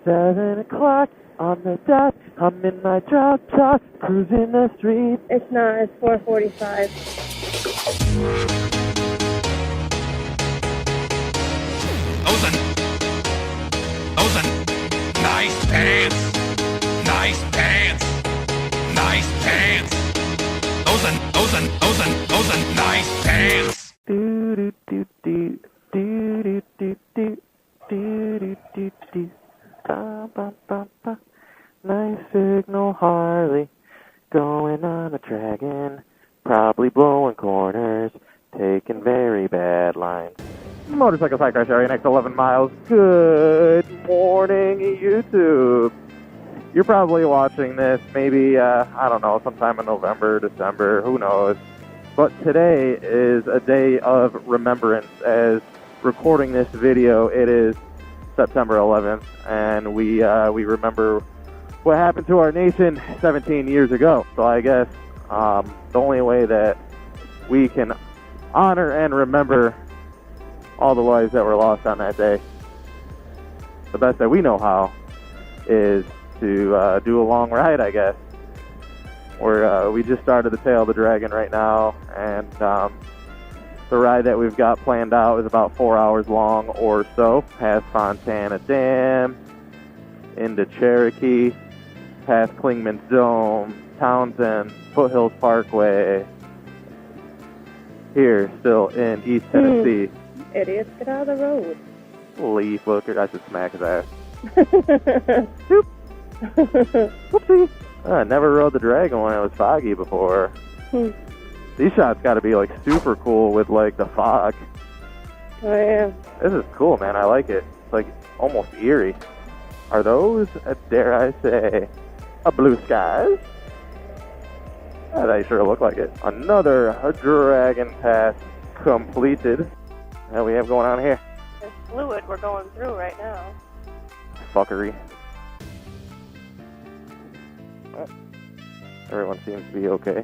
7 o'clock on the dot. I'm in my drop top, cruising the street. It's not. It's 4:45. Those nice pants. Nice pants. Nice pants. Those nice pants. Do do do do do do do do do do do. Ba ba ba ba. Nice signal, Harley. Going on a dragon. Probably blowing corners. Taking very bad lines. Motorcycle Side Crash area next 11 miles. Good morning, YouTube. You're probably watching this maybe, I don't know, sometime in November, December, who knows. But today is a day of remembrance. As recording this video, it is September 11th, and we remember what happened to our nation 17 years ago. So I guess the only way that we can honor and remember all the lives that were lost on that day, the best that we know how, is to do a long ride, I guess. We just started the Tail of the Dragon right now, and the ride that we've got planned out is about 4 hours long or so, past Fontana Dam, into Cherokee, past Clingmans Dome, Townsend, Foothills Parkway, here still in East Tennessee. Idiots, get out of the road. Leaf looker, I should smack his ass. Doop. Whoopsie. I never rode the Dragon when it was foggy before. These shots got to be like super cool with like the fog. Oh yeah. This is cool, man. I like it. It's like almost eerie. Are those, dare I say, blue skies? They sure look like it. Another Dragon Pass completed. What we have going on here? There's fluid we're going through right now. Fuckery. Well, everyone seems to be okay.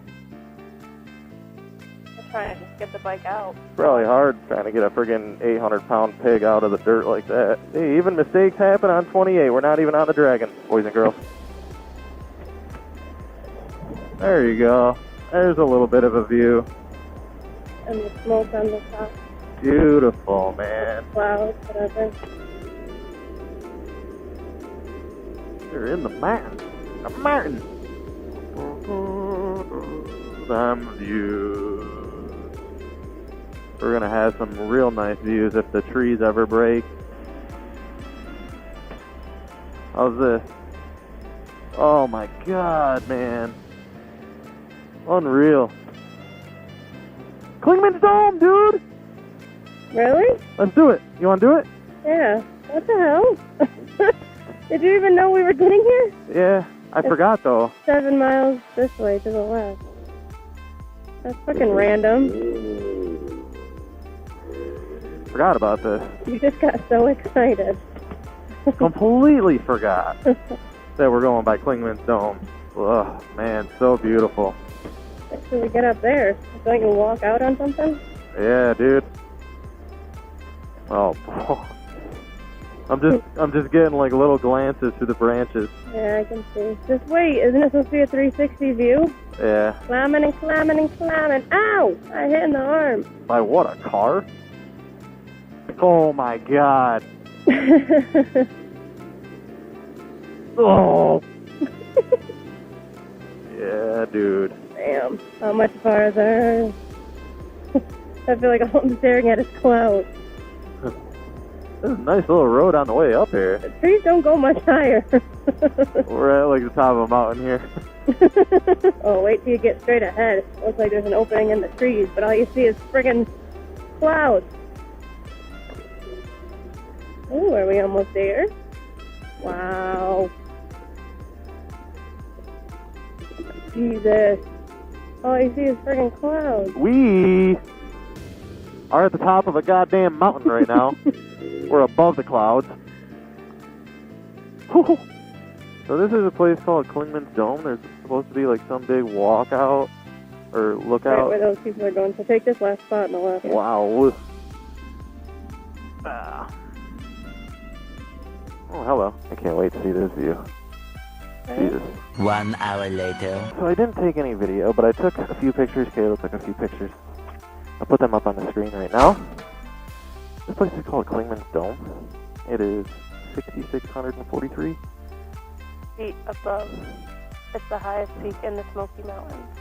I'm trying to just get the bike out. It's probably hard trying to get a friggin' 800-pound pig out of the dirt like that. Hey, even mistakes happen on 28. We're not even on the Dragon, boys and girls. There you go. There's a little bit of a view. And the smoke on the top. Beautiful, man. Clouds, whatever. You're in the mountains. The mountains. Some views. We're gonna have some real nice views if the trees ever break. How's this? Oh my god, man. Unreal. Clingmans Dome, dude! Really? Let's do it. You wanna do it? Yeah. What the hell? Did you even know we were getting here? Yeah, I forgot though. 7 miles this way to the left. That's fucking random. Forgot about this. You just got so excited. Completely forgot that we're going by Clingmans Dome. Ugh, man, so beautiful. Should we get up there? So I can walk out on something? Yeah, dude. Oh, I'm just getting like little glances through the branches. Yeah, I can see. Just wait, isn't it supposed to be a 360 view? Yeah. Climbing and climbing and climbing. Ow! I hit in the arm. By what, a car? Oh my god. Oh. Yeah, dude. Damn. How much farther? I feel like I'm staring at a cloud. This is a nice little road on the way up here. The trees don't go much higher. We're at like the top of a mountain here. Oh, wait till you get straight ahead. Looks like there's an opening in the trees, but all you see is friggin' clouds. Ooh, are we almost there? Wow. Jesus. All you see is friggin' clouds. We are at the top of a goddamn mountain right now. We're above the clouds. So this is a place called Clingmans Dome. There's supposed to be like some big walkout or lookout. Right where those people are going. So take this last spot on the left. Wow. Oh, hello. I can't wait to see this view. Right? Jesus. 1 hour later. So I didn't take any video, but I took a few pictures. Kayla took a few pictures. I'll put them up on the screen right now. This place is called Clingmans Dome. It is 6,643 feet above. It's the highest peak in the Smoky Mountains.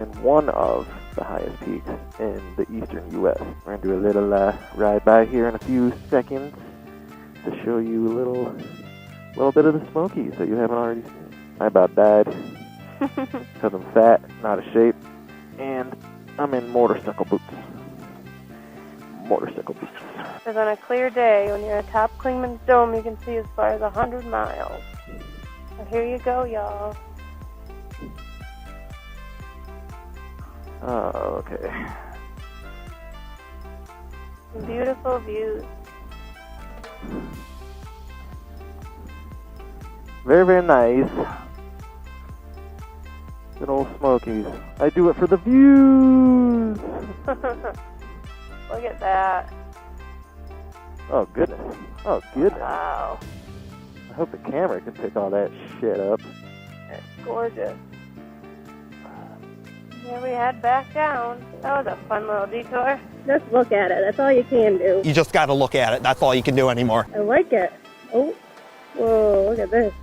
and one of the highest peaks in the eastern U.S. We're going to do a little ride by here in a few seconds to show you a little bit of the Smokies that you haven't already seen. I about died because I'm fat, not out of shape, and I'm in motorcycle boots. Motorcycle boots. Because on a clear day, when you're atop Clingmans Dome, you can see as far as 100 miles. So here you go, y'all. Oh, okay. Beautiful views. Very, very nice. Good old Smokies. I do it for the views. Look at that. Oh, goodness. Oh, goodness. Wow. I hope the camera can pick all that shit up. It's gorgeous. Here we head back down. That was a fun little detour. Just look at it. That's all you can do. You just got to look at it. That's all you can do anymore. I like it. Oh. Whoa, look at this.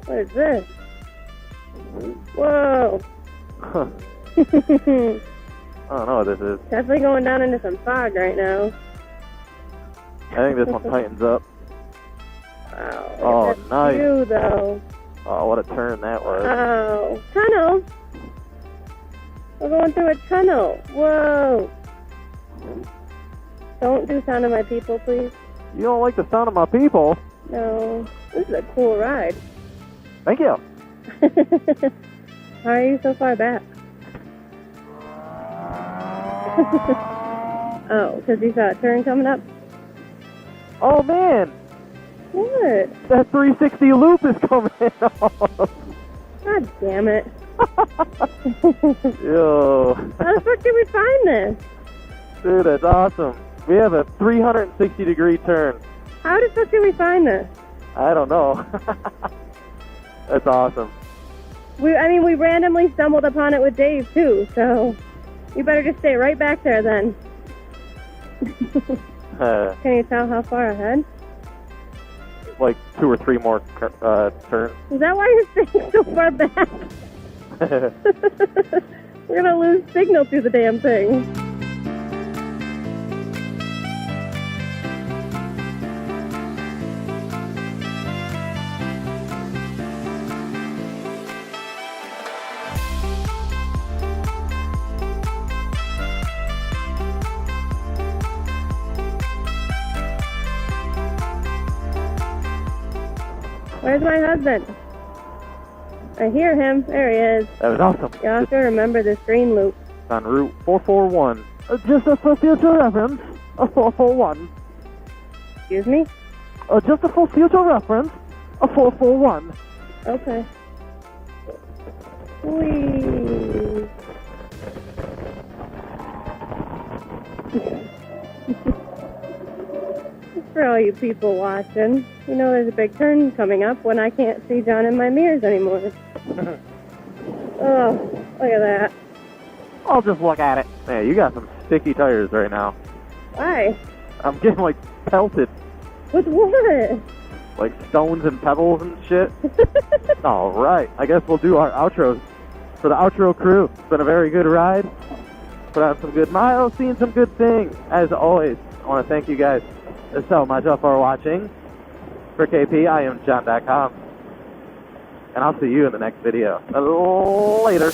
What is this? Whoa. Huh. I don't know what this is. Definitely going down into some fog right now. I think this one tightens up. Wow. Oh, nice. View, though. Oh, what a turn that was. Wow. Tunnel. We're going through a tunnel. Whoa. Don't do sound of my people, please. You don't like the sound of my people? No. This is a cool ride. Thank you. How are you so far back? Oh, because you saw a turn coming up? Oh, man. What? That 360 loop is coming off. God damn it. Yo. How the fuck did we find this? Dude, that's awesome. We have a 360-degree turn. How the fuck did we find this? I don't know. That's awesome. We randomly stumbled upon it with Dave, too, so you better just stay right back there, then. Can you tell how far ahead? Like 2 or 3 more turns. Is that why you're staying so far back? We're gonna lose signal through the damn thing. Where's my husband? I hear him. There he is. That was awesome. You have to remember this green loop. On Route 441. Just for future reference, a 441. Excuse me? Just for future reference, a 441. Okay. Whee! For all you people watching, you know there's a big turn coming up when I can't see John in my mirrors anymore. Oh, look at that. I'll just look at it. Man, you got some sticky tires right now. Why? I'm getting, like, pelted. With what? Like stones and pebbles and shit. All right. I guess we'll do our outros for the outro crew. It's been a very good ride. Put on some good miles, seen some good things. As always, I want to thank you guys so much for watching. For KP, I am John.com. And I'll see you in the next video. Later.